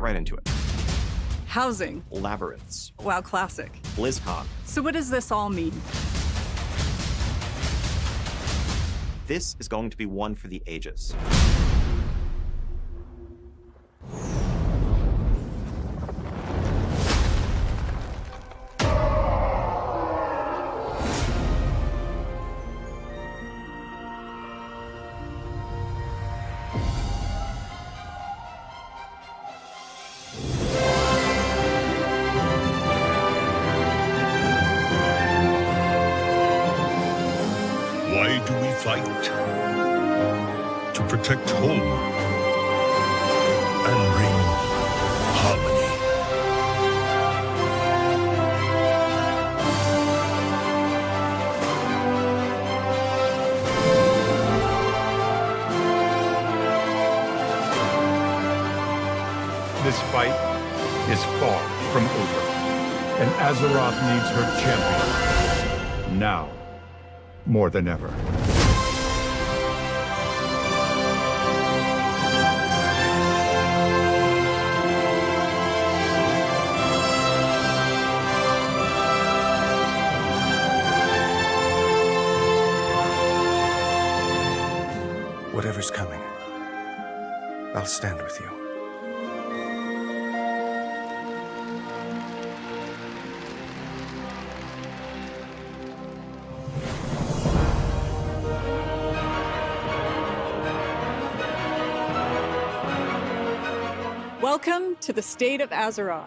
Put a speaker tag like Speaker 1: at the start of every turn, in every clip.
Speaker 1: right into it.
Speaker 2: Housing.
Speaker 1: Labyrinths.
Speaker 2: WoW Classic.
Speaker 1: BlizzCon.
Speaker 2: So what does this all mean?
Speaker 1: This is going to be one for the ages.
Speaker 3: Why do we fight? To protect home and bring harmony.
Speaker 4: This fight is far from over, and Azeroth needs her champion. Now, more than ever.
Speaker 5: Whatever's coming, I'll stand with you.
Speaker 2: Welcome to the State of Azeroth.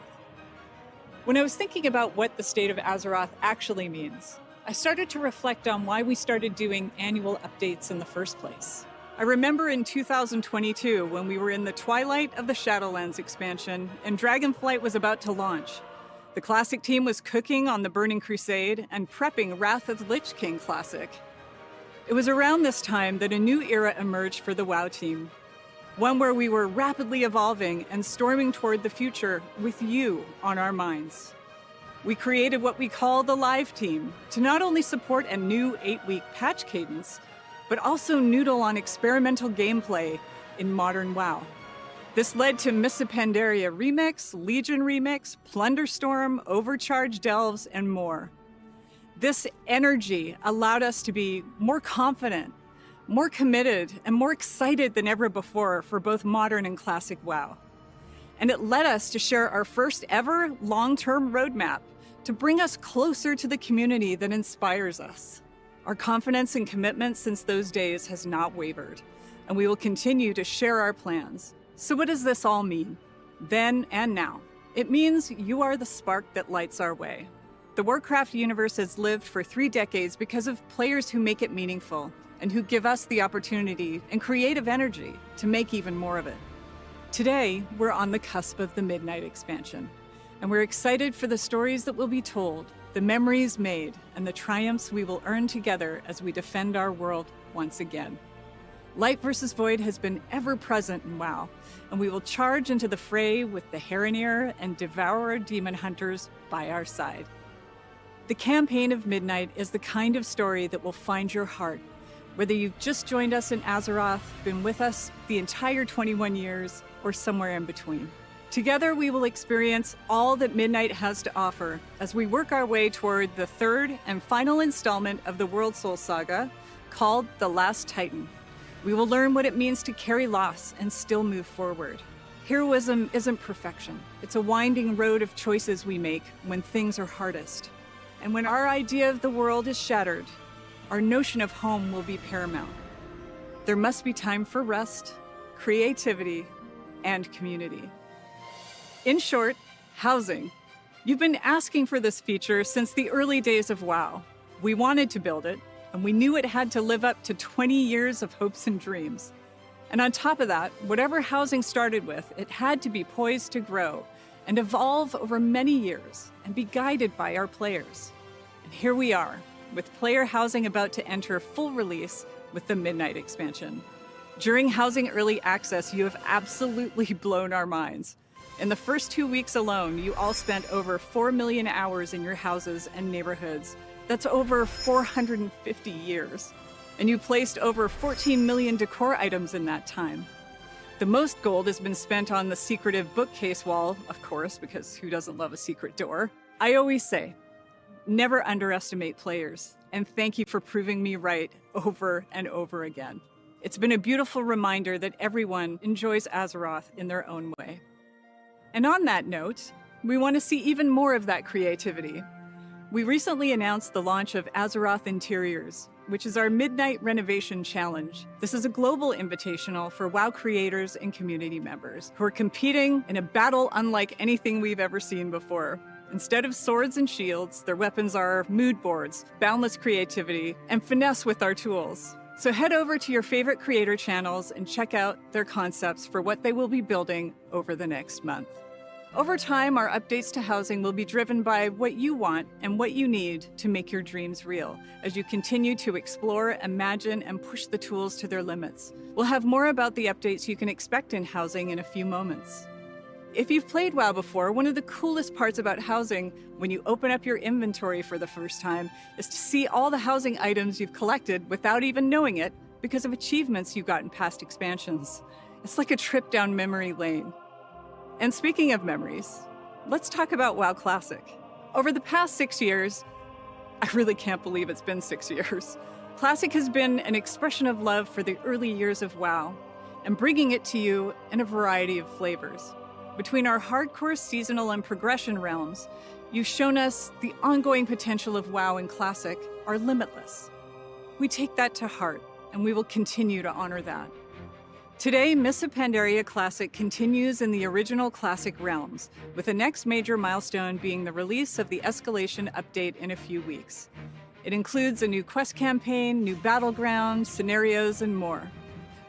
Speaker 2: When I was thinking about what the State of Azeroth actually means, I started to reflect on why we started doing annual updates in the first place. I remember in 2022 when we were in the twilight of the Shadowlands expansion and Dragonflight was about to launch. The Classic team was cooking on the Burning Crusade and prepping Wrath of the Lich King Classic. It was around this time that a new era emerged for the WoW team. One where we were rapidly evolving and storming toward the future with you on our minds. We created what we call the Live Team to not only support a new 8-week patch cadence, but also noodle on experimental gameplay in modern WoW. This led to Mists of Pandaria Remix, Legion Remix, Plunderstorm, Overcharge Delves, and more. This energy allowed us to be more confident, more committed, and more excited than ever before for both modern and classic WoW. And it led us to share our first ever long-term roadmap to bring us closer to the community that inspires us. Our confidence and commitment since those days has not wavered, and we will continue to share our plans. So what does this all mean? Then and now. It means you are the spark that lights our way. The Warcraft universe has lived for 3 decades because of players who make it meaningful, and who give us the opportunity and creative energy to make even more of it. Today, we're on the cusp of the Midnight expansion, and we're excited for the stories that will be told, the memories made, and the triumphs we will earn together as we defend our world once again. Light versus Void has been ever present in WoW, and we will charge into the fray with the Heronir and Devourer Demon Hunters by our side. The campaign of Midnight is the kind of story that will find your heart. Whether you've just joined us in Azeroth, been with us the entire 21 years, or somewhere in between. Together, we will experience all that Midnight has to offer as we work our way toward the 3rd and final installment of the World Soul Saga, called The Last Titan. We will learn what it means to carry loss and still move forward. Heroism isn't perfection. It's a winding road of choices we make when things are hardest. And when our idea of the world is shattered, our notion of home will be paramount. There must be time for rest, creativity, and community. In short, housing. You've been asking for this feature since the early days of WoW. We wanted to build it, and we knew it had to live up to 20 years of hopes and dreams. And on top of that, whatever housing started with, it had to be poised to grow and evolve over many years and be guided by our players. And here we are, with player housing about to enter full release with the Midnight expansion. During Housing Early Access, you have absolutely blown our minds. In the first 2 weeks alone, you all spent over 4 million hours in your houses and neighborhoods. That's over 450 years. And you placed over 14 million decor items in that time. The most gold has been spent on the secretive bookcase wall, of course, because who doesn't love a secret door? I always say, never underestimate players, and thank you for proving me right over and over again. It's been a beautiful reminder that everyone enjoys Azeroth in their own way. And on that note, we want to see even more of that creativity. We recently announced the launch of Azeroth Interiors, which is our Midnight Renovation Challenge. This is a global invitational for WoW creators and community members who are competing in a battle unlike anything we've ever seen before. Instead of swords and shields, their weapons are mood boards, boundless creativity, and finesse with our tools. So head over to your favorite creator channels and check out their concepts for what they will be building over the next month. Over time, our updates to housing will be driven by what you want and what you need to make your dreams real as you continue to explore, imagine, and push the tools to their limits. We'll have more about the updates you can expect in housing in a few moments. If you've played WoW before, one of the coolest parts about housing when you open up your inventory for the first time is to see all the housing items you've collected without even knowing it because of achievements you got in past expansions. It's like a trip down memory lane. And speaking of memories, let's talk about WoW Classic. Over the past 6 years, I really can't believe it's been 6 years, Classic has been an expression of love for the early years of WoW and bringing it to you in a variety of flavors. Between our hardcore seasonal and progression realms, you've shown us the ongoing potential of WoW and Classic are limitless. We take that to heart, and we will continue to honor that. Today, Mists of Pandaria Classic continues in the original Classic realms, with the next major milestone being the release of the Escalation update in a few weeks. It includes a new quest campaign, new battlegrounds, scenarios, and more.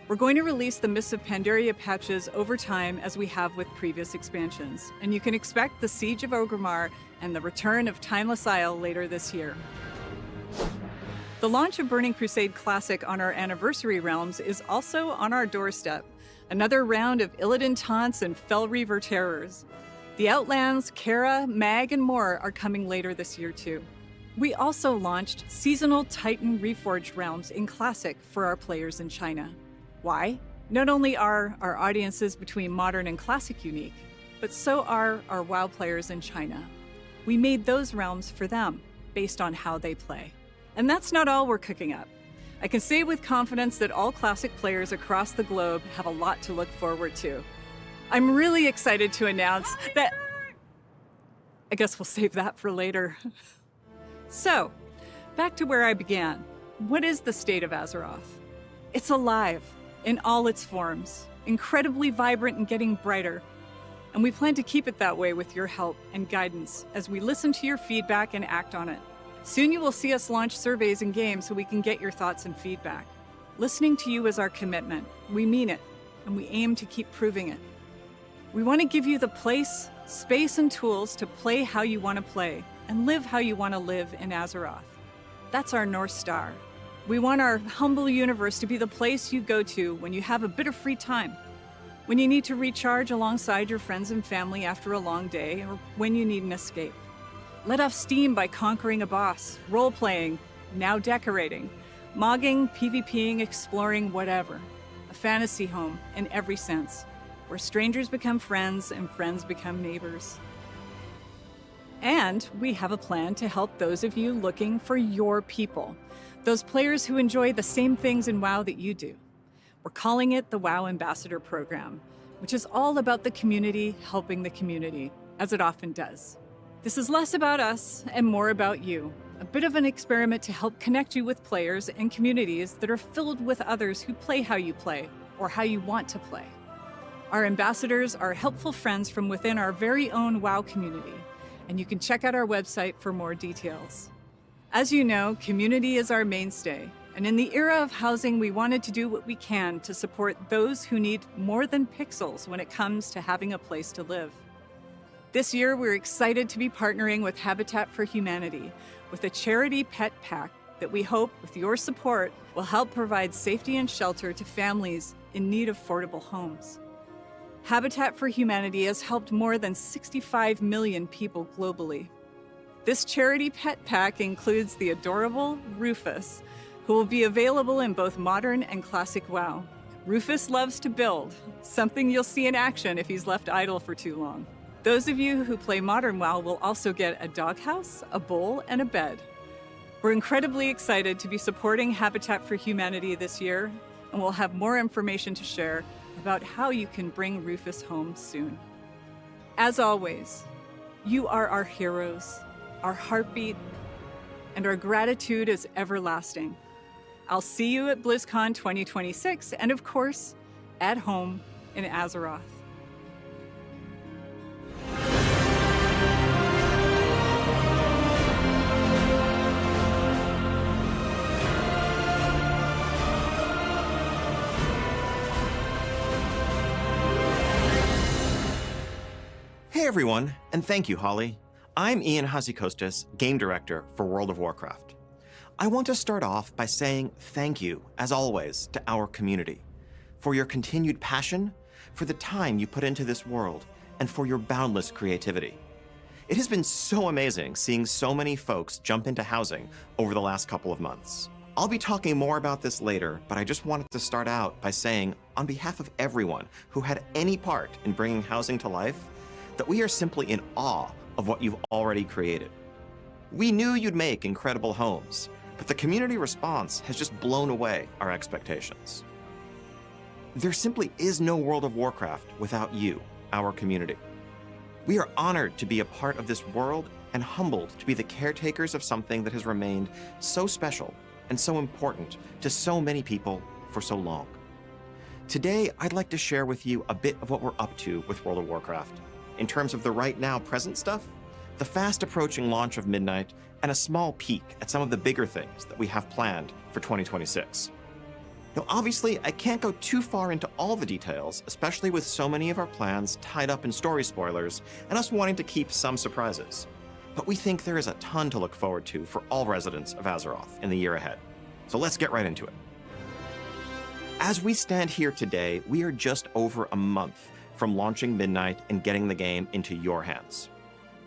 Speaker 2: We're going to release the Mists of Pandaria patches over time as we have with previous expansions, and you can expect the Siege of Orgrimmar and the return of Timeless Isle later this year. The launch of Burning Crusade Classic on our anniversary realms is also on our doorstep. Another round of Illidan taunts and Fel Reaver terrors. The Outlands, Kara, Mag, and more are coming later this year too. We also launched seasonal Titan Reforged realms in Classic for our players in China. Why? Not only are our audiences between Modern and Classic unique, but so are our WoW players in China. We made those realms for them, based on how they play. And that's not all we're cooking up. I can say with confidence that all Classic players across the globe have a lot to look forward to. I'm really excited to announce that... I guess we'll save that for later. So, back to where I began. What is the state of Azeroth? It's alive, in all its forms, incredibly vibrant and getting brighter. And we plan to keep it that way with your help and guidance as we listen to your feedback and act on it. Soon you will see us launch surveys in games so we can get your thoughts and feedback. Listening to you is our commitment. We mean it, and we aim to keep proving it. We want to give you the place, space, and tools to play how you want to play and live how you want to live in Azeroth. That's our North Star. We want our humble universe to be the place you go to when you have a bit of free time, when you need to recharge alongside your friends and family after a long day, or when you need an escape. Let off steam by conquering a boss, role-playing, now decorating, mogging, PvPing, exploring, whatever. A fantasy home in every sense, where strangers become friends and friends become neighbors. And we have a plan to help those of you looking for your people, those players who enjoy the same things in WoW that you do. We're calling it the WoW Ambassador Program, which is all about the community helping the community, as it often does. This is less about us and more about you, a bit of an experiment to help connect you with players and communities that are filled with others who play how you play or how you want to play. Our ambassadors are helpful friends from within our very own WoW community, and you can check out our website for more details. As you know, community is our mainstay, and in the era of housing, we wanted to do what we can to support those who need more than pixels when it comes to having a place to live. This year, we're excited to be partnering with Habitat for Humanity with a charity pet pack that we hope, with your support, will help provide safety and shelter to families in need of affordable homes. Habitat for Humanity has helped more than 65 million people globally. This charity pet pack includes the adorable Rufus, who will be available in both Modern and Classic WoW. Rufus loves to build, something you'll see in action if he's left idle for too long. Those of you who play Modern WoW will also get a doghouse, a bowl, and a bed. We're incredibly excited to be supporting Habitat for Humanity this year, and we'll have more information to share about how you can bring Rufus home soon. As always, you are our heroes, our heartbeat, and our gratitude is everlasting. I'll see you at BlizzCon 2026, and of course, at home in Azeroth.
Speaker 1: Hey everyone, and thank you, Holly. I'm Hazzikostas, Game Director for World of Warcraft. I want to start off by saying thank you, as always, to our community, for your continued passion, for the time you put into this world, and for your boundless creativity. It has been so amazing seeing so many folks jump into housing over the last couple of months. I'll be talking more about this later, but I just wanted to start out by saying, on behalf of everyone who had any part in bringing housing to life, that we are simply in awe of what you've already created. We knew you'd make incredible homes, but the community response has just blown away our expectations. There simply is no World of Warcraft without you, our community. We are honored to be a part of this world and humbled to be the caretakers of something that has remained so special and so important to so many people for so long. Today, I'd like to share with you a bit of what we're up to with World of Warcraft, in terms of the right now present stuff, the fast approaching launch of Midnight, and a small peek at some of the bigger things that we have planned for 2026. Now, obviously, I can't go too far into all the details, especially with so many of our plans tied up in story spoilers and us wanting to keep some surprises. But we think there is a ton to look forward to for all residents of Azeroth in the year ahead. So let's get right into it. As we stand here today, we are just over a month from launching Midnight and getting the game into your hands.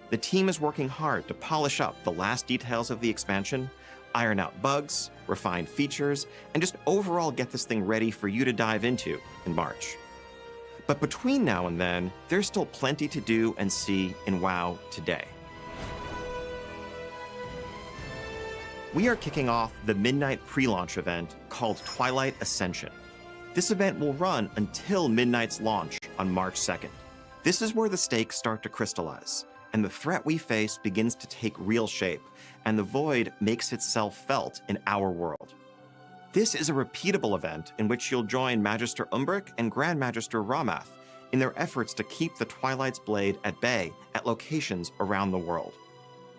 Speaker 1: The team is working hard to polish up the last details of the expansion, iron out bugs, refine features, and just overall get this thing ready for you to dive into in March. But between now and then, there's still plenty to do and see in WoW today. We are kicking off the Midnight pre-launch event called Twilight Ascension. This event will run until Midnight's launch on March 2nd. This is where the stakes start to crystallize, and the threat we face begins to take real shape, and the void makes itself felt in our world. This is a repeatable event in which you'll join Magister Umbric and Grand Magister Ramath in their efforts to keep the Twilight's Blade at bay at locations around the world.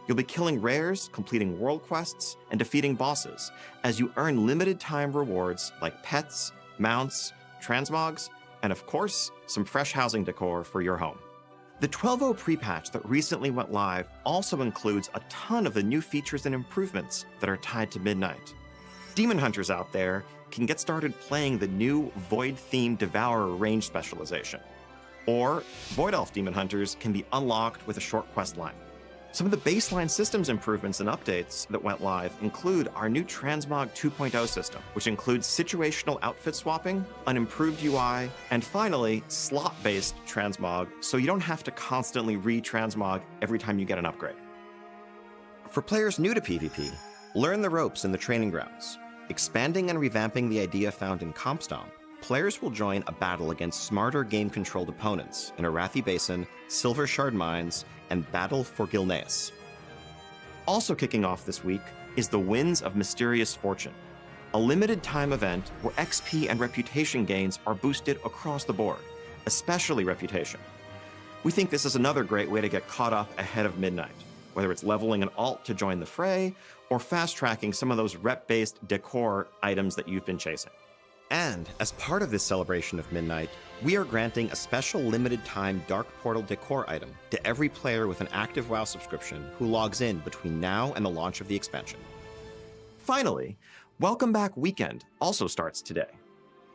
Speaker 1: You'll be killing rares, completing world quests, and defeating bosses as you earn limited time rewards like pets, mounts, transmogs, and of course, some fresh housing decor for your home. The 12.0 pre-patch that recently went live also includes a ton of the new features and improvements that are tied to Midnight. Demon Hunters out there can get started playing the new Void-themed Devourer range specialization. Or Void Elf Demon Hunters can be unlocked with a short quest line. Some of the baseline systems improvements and updates that went live include our new Transmog 2.0 system, which includes situational outfit swapping, an improved UI, and finally, slot-based transmog, so you don't have to constantly re-transmog every time you get an upgrade. For players new to PvP, learn the ropes in the training grounds. Expanding and revamping the idea found in CompStomp, players will join a battle against smarter game-controlled opponents in Arathi Basin, Silver Shard Mines, and Battle for Gilneas. Also kicking off this week is the Winds of Mysterious Fortune, a limited-time event where XP and reputation gains are boosted across the board, especially reputation. We think this is another great way to get caught up ahead of Midnight, whether it's leveling an alt to join the fray, or fast-tracking some of those rep-based decor items that you've been chasing. And as part of this celebration of Midnight, we are granting a special limited-time Dark Portal decor item to every player with an active WoW subscription who logs in between now and the launch of the expansion. Finally, Welcome Back Weekend also starts today.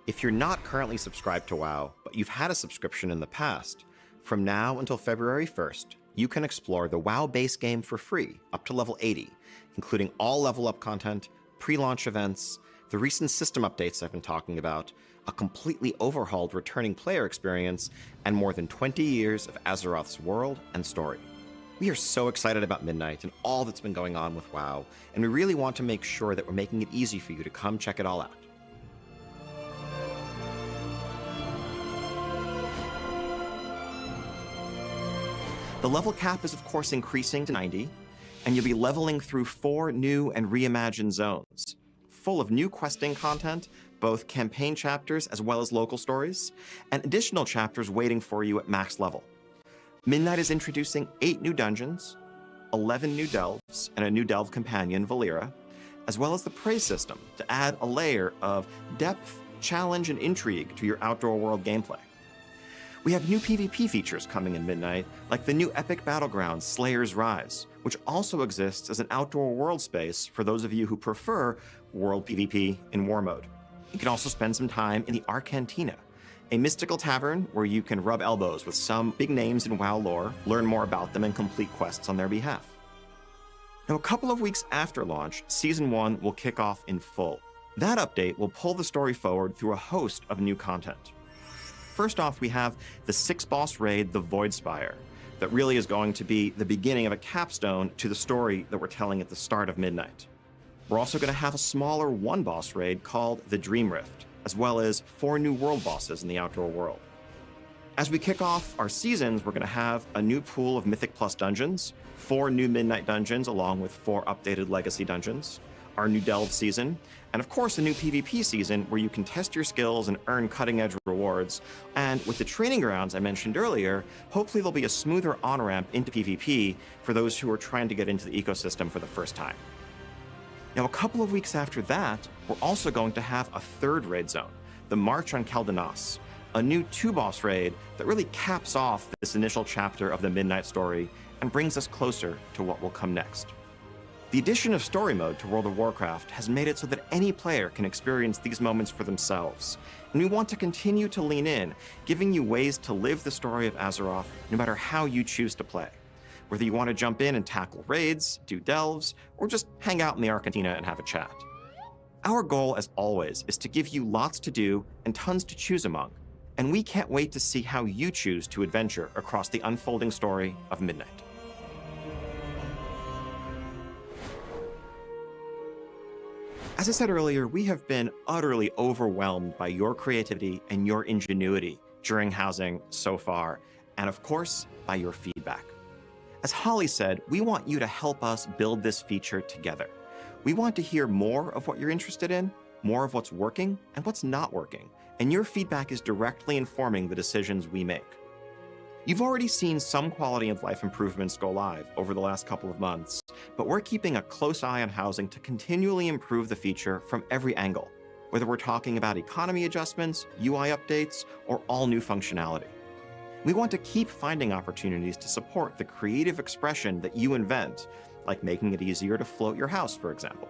Speaker 1: If you're not currently subscribed to WoW, but you've had a subscription in the past, from now until February 1st, you can explore the WoW base game for free up to level 80, including all level up content, pre-launch events, the recent system updates I've been talking about, a completely overhauled returning player experience, and more than 20 years of Azeroth's world and story. We are so excited about Midnight and all that's been going on with WoW, and we really want to make sure that we're making it easy for you to come check it all out. The level cap is of course increasing to 90, and you'll be leveling through 4 new and reimagined zones, full of new questing content, both campaign chapters as well as local stories, and additional chapters waiting for you at max level. Midnight is introducing 8 new dungeons, 11 new delves, and a new delve companion, Valera, as well as the praise system to add a layer of depth, challenge, and intrigue to your outdoor world gameplay. We have new PvP features coming in Midnight, like the new epic battleground Slayer's Rise, which also exists as an outdoor world space for those of you who prefer world PvP in war mode. You can also spend some time in the Arcantina, a mystical tavern where you can rub elbows with some big names in WoW lore, learn more about them, and complete quests on their behalf. Now, a couple of weeks after launch, Season 1 will kick off in full. That update will pull the story forward through a host of new content. First off, we have the 6-boss raid, the Voidspire, that really is going to be the beginning of a capstone to the story that we're telling at the start of Midnight. We're also going to have a smaller 1-boss raid called the Dream Rift, as well as 4 new world bosses in the outdoor world. As we kick off our seasons, we're going to have a new pool of Mythic Plus dungeons, 4 new Midnight dungeons along with 4 updated Legacy dungeons, our new Delve season, and of course a new PvP season where you can test your skills and earn cutting-edge rewards. And with the training grounds I mentioned earlier, hopefully there'll be a smoother on-ramp into PvP for those who are trying to get into the ecosystem for the first time. Now, a couple of weeks after that, we're also going to have a 3rd raid zone, the March on Caldenas, a new 2-boss raid that really caps off this initial chapter of the Midnight story and brings us closer to what will come next. The addition of story mode to World of Warcraft has made it so that any player can experience these moments for themselves, and we want to continue to lean in, giving you ways to live the story of Azeroth no matter how you choose to play. Whether you want to jump in and tackle raids, do delves, or just hang out in the Arcantina and have a chat. Our goal, as always, is to give you lots to do and tons to choose among, and we can't wait to see how you choose to adventure across the unfolding story of Midnight. As I said earlier, we have been utterly overwhelmed by your creativity and your ingenuity during housing so far, and of course, by your feedback. As Holly said, we want you to help us build this feature together. We want to hear more of what you're interested in, more of what's working and what's not working, and your feedback is directly informing the decisions we make. You've already seen some quality of life improvements go live over the last couple of months, but we're keeping a close eye on housing to continually improve the feature from every angle, whether we're talking about economy adjustments, UI updates, or all new functionality. We want to keep finding opportunities to support the creative expression that you invent, like making it easier to float your house, for example.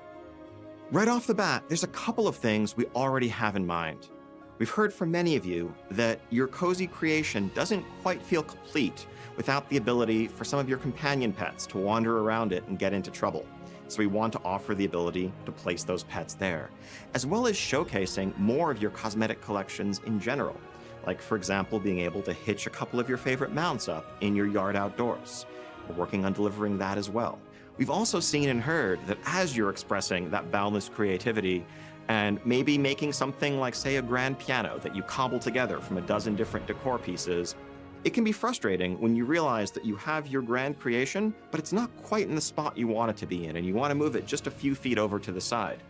Speaker 1: Right off the bat, there's a couple of things we already have in mind. We've heard from many of you that your cozy creation doesn't quite feel complete without the ability for some of your companion pets to wander around it and get into trouble. So we want to offer the ability to place those pets there, as well as showcasing more of your cosmetic collections in general. Like, for example, being able to hitch a couple of your favorite mounts up in your yard outdoors. We're working on delivering that as well. We've also seen and heard that as you're expressing that boundless creativity and maybe making something like, say, a grand piano that you cobble together from a dozen different decor pieces, it can be frustrating when you realize that you have your grand creation, but it's not quite in the spot you want it to be in, and you want to move it just a few feet over to the side.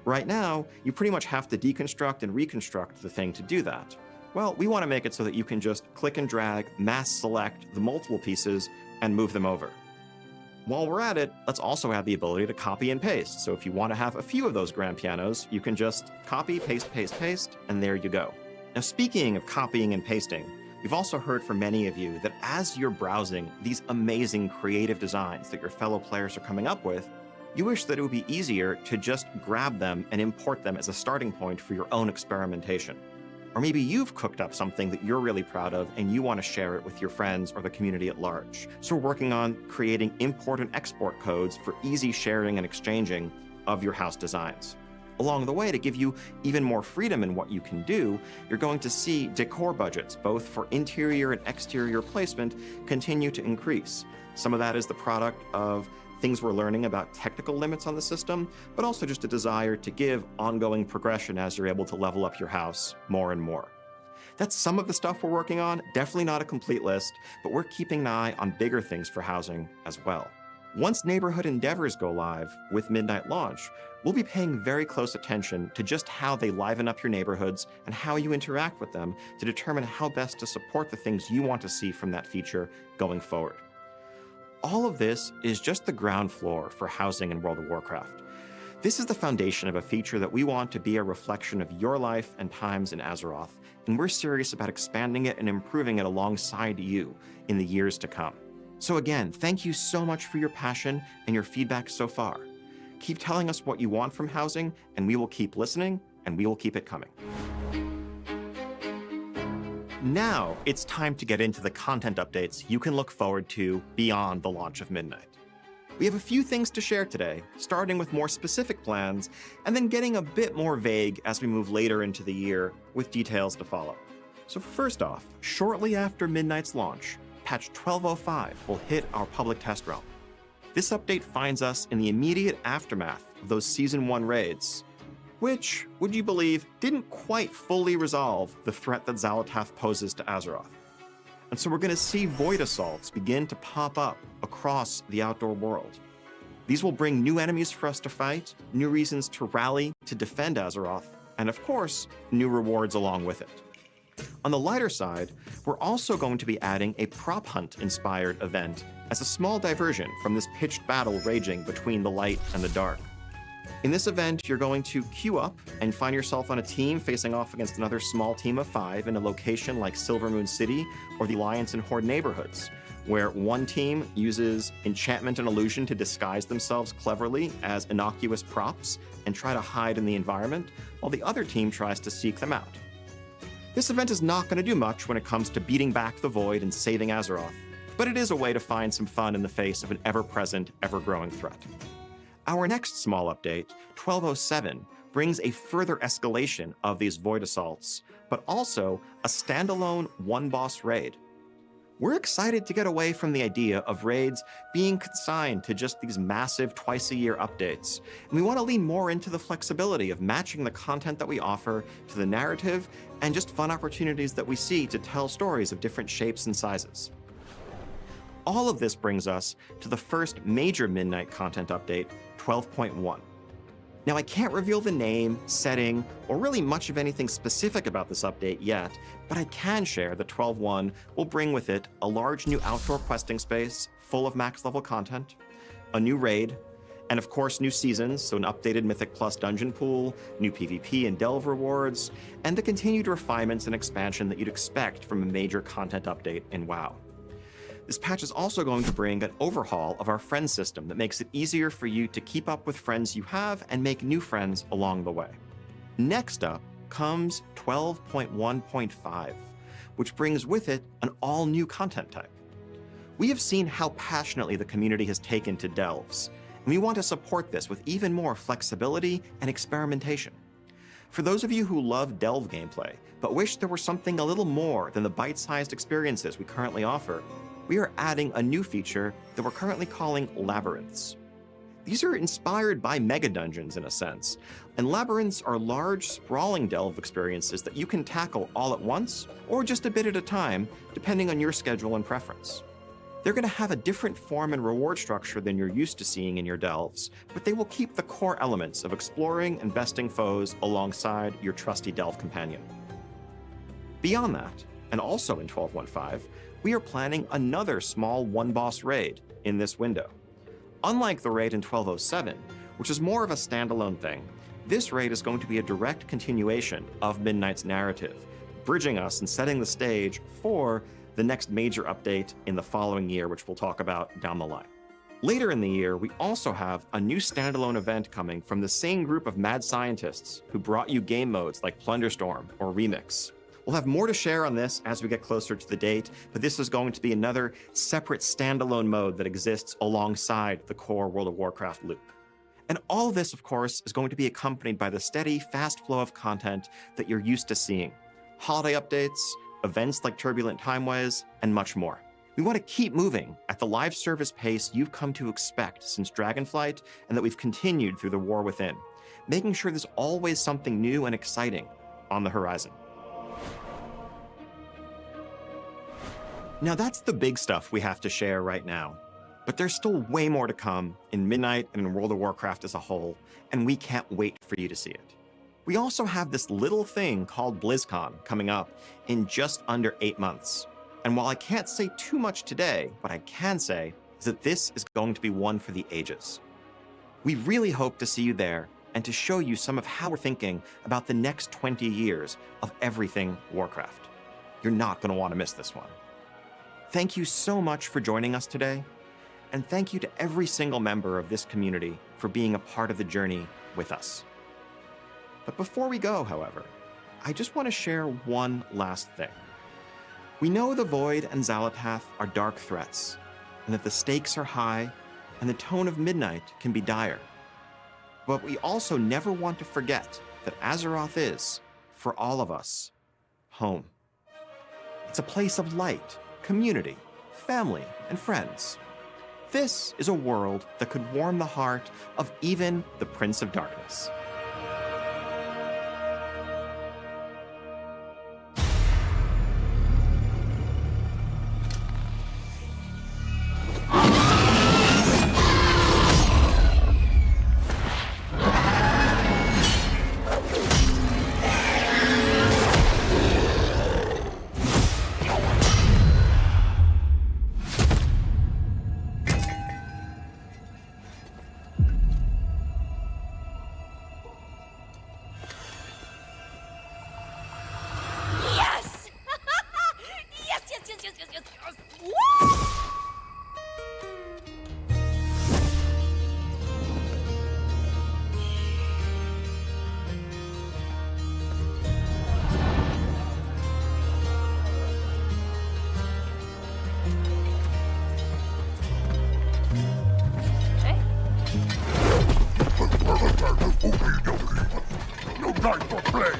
Speaker 1: Right now, you pretty much have to deconstruct and reconstruct the thing to do that. Well, we want to make it so that you can just click and drag, mass select the multiple pieces, and move them over. While we're at it, let's also have the ability to copy and paste. So if you want to have a few of those grand pianos, you can just copy, paste, paste, paste, and there you go. Now, speaking of copying and pasting, we've also heard from many of you that as you're browsing these amazing creative designs that your fellow players are coming up with, you wish that it would be easier to just grab them and import them as a starting point for your own experimentation. Or maybe you've cooked up something that you're really proud of and you want to share it with your friends or the community at large. So we're working on creating import and export codes for easy sharing and exchanging of your house designs. Along the way, to give you even more freedom in what you can do, you're going to see decor budgets, both for interior and exterior placement, continue to increase. Some of that is the product of things we're learning about technical limits on the system, but also just a desire to give ongoing progression as you're able to level up your house more and more. That's some of the stuff we're working on, definitely not a complete list, but we're keeping an eye on bigger things for housing as well. Once neighborhood endeavors go live with Midnight launch, we'll be paying very close attention to just how they liven up your neighborhoods and how you interact with them to determine how best to support the things you want to see from that feature going forward. All of this is just the ground floor for housing in World of Warcraft. This is the foundation of a feature that we want to be a reflection of your life and times in Azeroth, and we're serious about expanding it and improving it alongside you in the years to come. So again, thank you so much for your passion and your feedback so far. Keep telling us what you want from housing, and we will keep listening, and we will keep it coming. Now, it's time to get into the content updates you can look forward to beyond the launch of Midnight. We have a few things to share today, starting with more specific plans, and then getting a bit more vague as we move later into the year with details to follow. So first off, shortly after Midnight's launch, patch 1205 will hit our public test realm. This update finds us in the immediate aftermath of those Season 1 raids, which, would you believe, didn't quite fully resolve the threat that Xal'atath poses to Azeroth. And so we're going to see void assaults begin to pop up across the outdoor world. These will bring new enemies for us to fight, new reasons to rally to defend Azeroth, and of course, new rewards along with it. On the lighter side, we're also going to be adding a prop hunt-inspired event as a small diversion from this pitched battle raging between the light and the dark. In this event, you're going to queue up and find yourself on a team facing off against another small team of 5 in a location like Silvermoon City or the Alliance and Horde neighborhoods, where one team uses enchantment and illusion to disguise themselves cleverly as innocuous props and try to hide in the environment, while the other team tries to seek them out. This event is not going to do much when it comes to beating back the Void and saving Azeroth, but it is a way to find some fun in the face of an ever-present, ever-growing threat. Our next small update, 1207, brings a further escalation of these Void assaults, but also a standalone one-boss raid. We're excited to get away from the idea of raids being consigned to just these massive twice-a-year updates, and we want to lean more into the flexibility of matching the content that we offer to the narrative and just fun opportunities that we see to tell stories of different shapes and sizes. All of this brings us to the first major Midnight content update, 12.1. Now, I can't reveal the name, setting, or really much of anything specific about this update yet, but I can share that 12.1 will bring with it a large new outdoor questing space full of max-level content, a new raid, and of course new seasons, so an updated Mythic Plus dungeon pool, new PvP and Delve rewards, and the continued refinements and expansion that you'd expect from a major content update in WoW. This patch is also going to bring an overhaul of our friend system that makes it easier for you to keep up with friends you have and make new friends along the way. Next up comes 12.1.5, which brings with it an all-new content type. We have seen how passionately the community has taken to delves, and we want to support this with even more flexibility and experimentation. For those of you who love delve gameplay, but wish there were something a little more than the bite-sized experiences we currently offer, we are adding a new feature that we're currently calling labyrinths. These are inspired by mega dungeons in a sense, and labyrinths are large, sprawling delve experiences that you can tackle all at once or just a bit at a time, depending on your schedule and preference. They're going to have a different form and reward structure than you're used to seeing in your delves, but they will keep the core elements of exploring and besting foes alongside your trusty delve companion. Beyond that, and also in 12.1.5, we are planning another small one-boss raid in this window. Unlike the raid in 12.07, which is more of a standalone thing, this raid is going to be a direct continuation of Midnight's narrative, bridging us and setting the stage for the next major update in the following year, which we'll talk about down the line. Later in the year, we also have a new standalone event coming from the same group of mad scientists who brought you game modes like Plunderstorm or Remix. We'll have more to share on this as we get closer to the date, but this is going to be another separate standalone mode that exists alongside the core World of Warcraft loop. And all of this, of course, is going to be accompanied by the steady, fast flow of content that you're used to seeing. Holiday updates, events like Turbulent Timeways, and much more. We want to keep moving at the live service pace you've come to expect since Dragonflight and that we've continued through the War Within, making sure there's always something new and exciting on the horizon. Now that's the big stuff we have to share right now, but there's still way more to come in Midnight and in World of Warcraft as a whole, and we can't wait for you to see it. We also have this little thing called BlizzCon coming up in just under 8 months. And while I can't say too much today, what I can say is that this is going to be one for the ages. We really hope to see you there and to show you some of how we're thinking about the next 20 years of everything Warcraft. You're not going to want to miss this one. Thank you so much for joining us today, and thank you to every single member of this community for being a part of the journey with us. But before we go, however, I just want to share one last thing. We know the Void and Xalatath are dark threats, and that the stakes are high, and the tone of Midnight can be dire. But we also never want to forget that Azeroth is, for all of us, home. It's a place of light, community, family, and friends. This is a world that could warm the heart of even the Prince of Darkness.
Speaker 3: No time for play!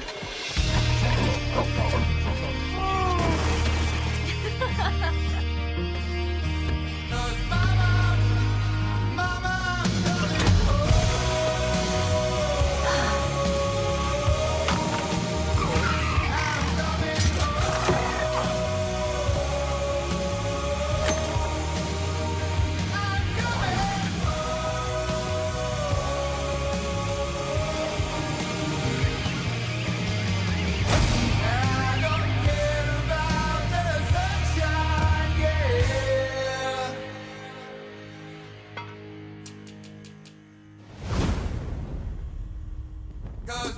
Speaker 6: Cause